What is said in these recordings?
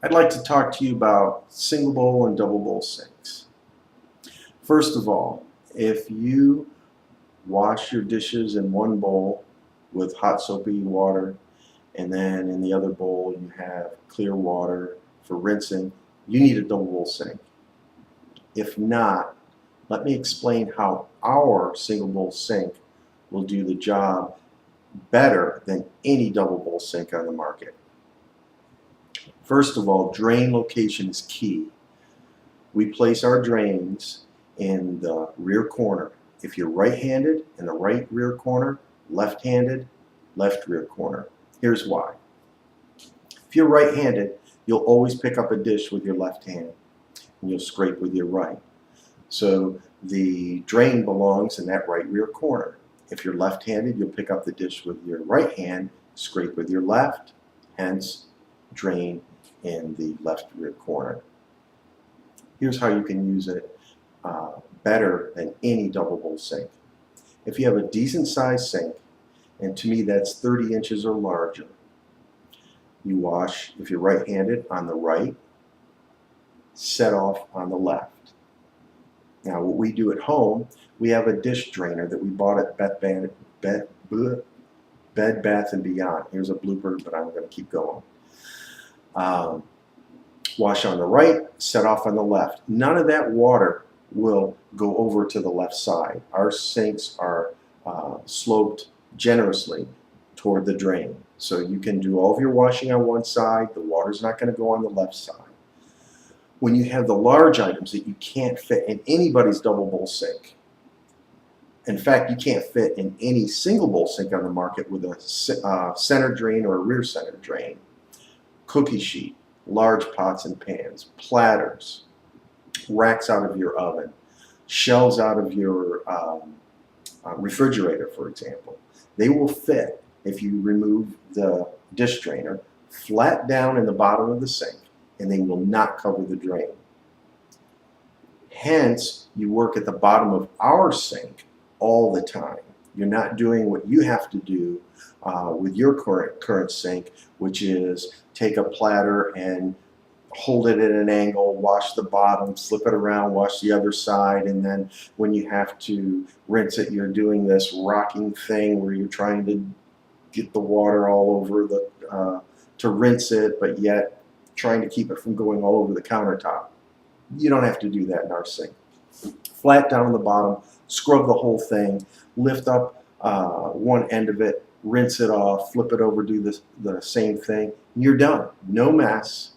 I'd like to talk to you about single bowl and double bowl sinks. First of all, if you wash your dishes in one bowl with hot soapy water, and then in the other bowl you have clear water for rinsing, you need a double bowl sink. If not, let me explain how our single bowl sink will do the job better than any double bowl sink on the market. First of all, drain location is key. We place our drains in the rear corner. If you're right-handed, in the right rear corner, left-handed, left rear corner. Here's why. If you're right-handed, you'll always pick up a dish with your left hand, and you'll scrape with your right. So the drain belongs in that right rear corner. If you're left-handed, you'll pick up the dish with your right hand, scrape with your left, hence drain in the left rear corner. Here's how you can use it better than any double bowl sink. If you have a decent sized sink, and to me that's 30 inches or larger, you wash, if you're right-handed, on the right, set off on the left. Now what we do at home, we have a dish drainer that we bought at Bed Bath & Beyond. Here's a blooper, but I'm going to keep going. Wash on the right, set off on the left. None of that water will go over to the left side. Our sinks are sloped generously toward the drain. So you can do all of your washing on one side, the water's not going to go on the left side. When you have the large items that you can't fit in anybody's double bowl sink, in fact, you can't fit in any single bowl sink on the market with a center drain or a rear center drain, cookie sheet, large pots and pans, platters, racks out of your oven, shelves out of your refrigerator, for example. They will fit if you remove the dish drainer flat down in the bottom of the sink, and they will not cover the drain. Hence, you work at the bottom of our sink all the time. You're not doing what you have to do with your current sink, which is take a platter and hold it at an angle, wash the bottom, flip it around, wash the other side, and then when you have to rinse it, you're doing this rocking thing where you're trying to get the water all over to rinse it, but yet trying to keep it from going all over the countertop. You don't have to do that in our sink. Flat down on the bottom, scrub the whole thing, lift up one end of it, rinse it off, flip it over, do the same thing. You're done. No mess.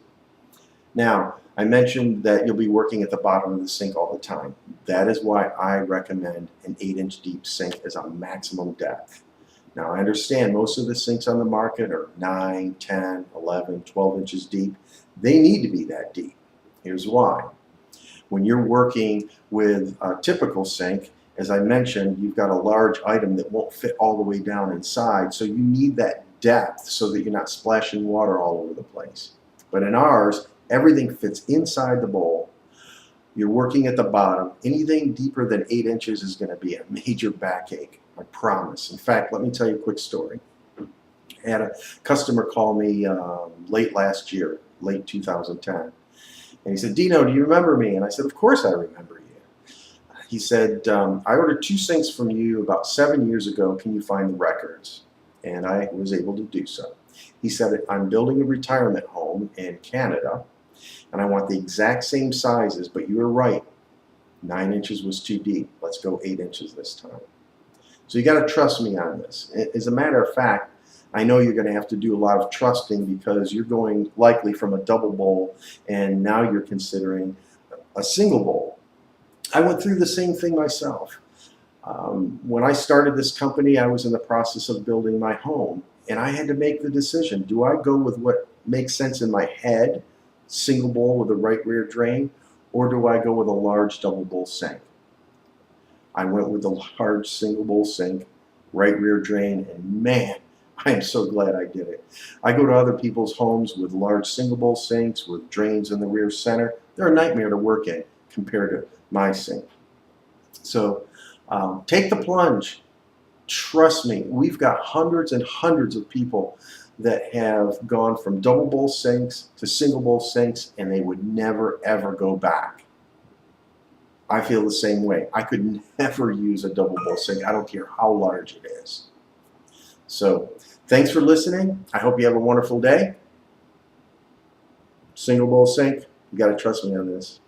Now, I mentioned that you'll be working at the bottom of the sink all the time. That is why I recommend an 8-inch deep sink as a maximum depth. Now, I understand most of the sinks on the market are 9, 10, 11, 12 inches deep. They need to be that deep. Here's why. When you're working with a typical sink, as I mentioned, you've got a large item that won't fit all the way down inside, so you need that depth so that you're not splashing water all over the place. But in ours, everything fits inside the bowl. You're working at the bottom. Anything deeper than 8 inches is going to be a major backache, I promise. In fact, let me tell you a quick story. I had a customer call me late last year, late 2010. And he said, "Dino, do you remember me?" And I said, "Of course I remember you." He said, "I ordered 2 sinks from you about 7 years ago. Can you find the records?" And I was able to do so. He said, "I'm building a retirement home in Canada, and I want the exact same sizes, but you were right. 9 inches was too deep. Let's go 8 inches this time." So you got to trust me on this. As a matter of fact, I know you're going to have to do a lot of trusting because you're going likely from a double bowl and now you're considering a single bowl. I went through the same thing myself. When I started this company, I was in the process of building my home, and I had to make the decision. Do I go with what makes sense in my head, single bowl with a right rear drain, or do I go with a large double bowl sink? I went with the large single bowl sink, right rear drain, and man, I am so glad I did it. I go to other people's homes with large single bowl sinks with drains in the rear center. They're a nightmare to work in compared to my sink. So take the plunge. Trust me, we've got hundreds and hundreds of people that have gone from double bowl sinks to single bowl sinks, and they would never ever go back. I feel the same way. I could never use a double bowl sink. I don't care how large it is. So thanks for listening. I hope you have a wonderful day. Single bowl sink, you got to trust me on this.